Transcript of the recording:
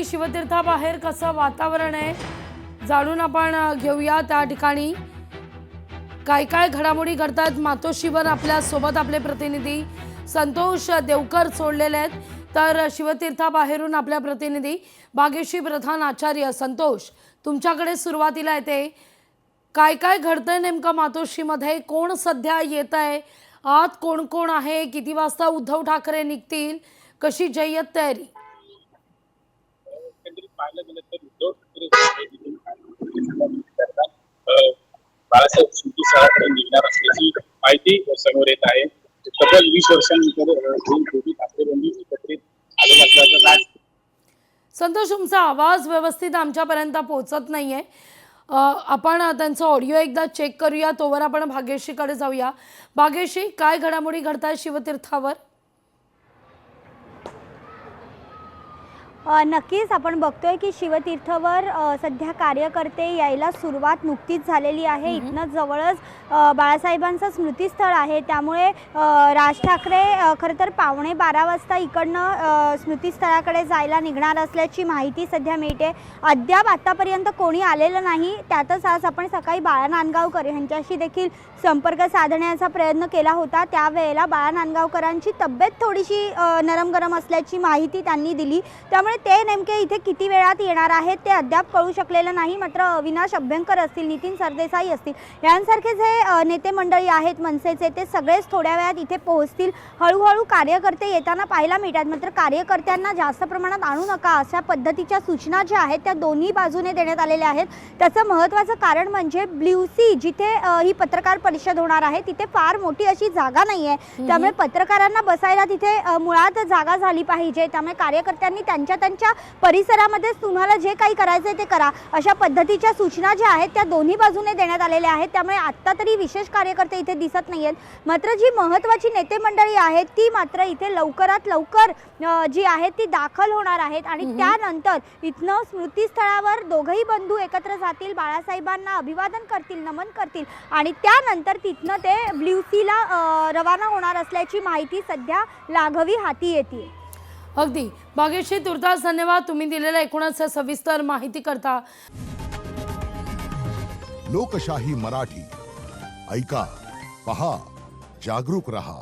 शिवतीर्थाबाहेर कसं वातावरण आहे जाणून आपण घेऊया। त्या ठिकाणी काय काय घडामोडी घडतात मातोश्रीवर आपल्या सोबत आपले प्रतिनिधी संतोष देवकर जोडलेले आहेत। तर शिवतीर्थाबाहेरून आपल्या प्रतिनिधी भाग्यश्री प्रधान आचार्य, संतोष तुमच्याकडे सुरुवातीला येते। काय काय घडतंय नेमकं मातोश्रीमध्ये, कोण सध्या येत आहे, आत कोण कोण आहे, किती वाजता उद्धव ठाकरे निघतील, कशी जय्यत तयारी? बाळासाहेब शिवतीर्थाकडे निघणार असल्याची माहिती समोर येत आहे। तब्बल 20 वर्षांनंतर दोन्ही ठाकरे बंधू एकत्रित आले असल्याचं संतोष, तुमचा आवाज व्यवस्थित आमच्यापर्यंत पोहोचत नाहीये। आपण त्यांचा ऑडिओ एकदा चेक करूया, तोवर आपण भाग्यश्रीकडे जाऊया। भाग्यश्री, काय घडामोडी घडतात शिवतीर्थावर? नक्कीच आपण बघतोय की शिवतीर्थवर सध्या कार्यकर्ते यायला सुरुवात नुकतीच झालेली आहे। इथनं जवळच बाळासाहेबांचं स्मृतीस्थळ आहे, त्यामुळे राज ठाकरे खरं तर 11:15 वाजता इकडनं स्मृतीस्थळाकडे जायला निघणार असल्याची माहिती सध्या मिळते। अद्याप आतापर्यंत कोणी आलेलं नाही। त्यातच आज आपण सकाळी बाळा नांदगावकर यांच्याशी देखील संपर्क साधण्याचा प्रयत्न केला होता। त्यावेळेला बाळा नांदगावकरांची तब्येत थोडीशी नरम गरम असल्याची माहिती त्यांनी दिली, त्यामुळे ते नेमके इथे किती वेळात येणार आहेत ते अद्याप कळू शकलेलं नाही। मात्र अविनाश अभ्यंकर असतील, नितीन सरदेसाई असतील, यांसारखे जे नेते मंडळी आहेत मनसेचे, ते सगळेच थोड्या वेळात इथे पोहोचतील। हळूहळू कार्यकर्ते येताना पाहायला मिळतात। मात्र कार्यकर्त्यांना जास्त प्रमाणात आणू नका अशा पद्धतीच्या सूचना ज्या आहेत त्या दोन्ही बाजूने देण्यात आलेल्या आहेत। त्याचं महत्त्वाचं कारण म्हणजे ब्ल्यू सी, जिथे ही पत्रकार परिषद होणार आहे, तिथे फार मोठी अशी जागा नाही आहे, त्यामुळे पत्रकारांना बसायला तिथे मुळात जागा झाली पाहिजे। त्यामुळे कार्यकर्त्यांनी त्यांच्या परिसरामध्ये तुम्हाला जे काही करायचं ते करा अशा पद्धतीच्या सूचना ज्या आहेत त्या दोन्ही बाजूने देण्यात आलेल्या आहेत। त्यामुळे आत्ता तरी विशेष कार्यकर्ते इथे दिसत नाहीयेत। मात्र जी महत्त्वाची नेते मंडळी आहेत ती मात्र इथे लवकरात लवकर जी आहेत ती दाखल होणार आहेत आणि त्यानंतर इथनं स्मृतीस्थळावर दोघंही बंधू एकत्र जातील, बाळासाहेबांना अभिवादन करतील, नमन करतील आणि त्यानंतर तिथनं ते ब्ल्यू सीला रवाना होणार असल्याची माहिती सध्या लाघवी हाती येते। अगदी भाग्यश्री, तुर्तास धन्यवाद तुम्ही दिलेल्या एकूणच सविस्तर माहिती करता। लोकशाही मराठी ऐका, पहा, जागरूक रहा।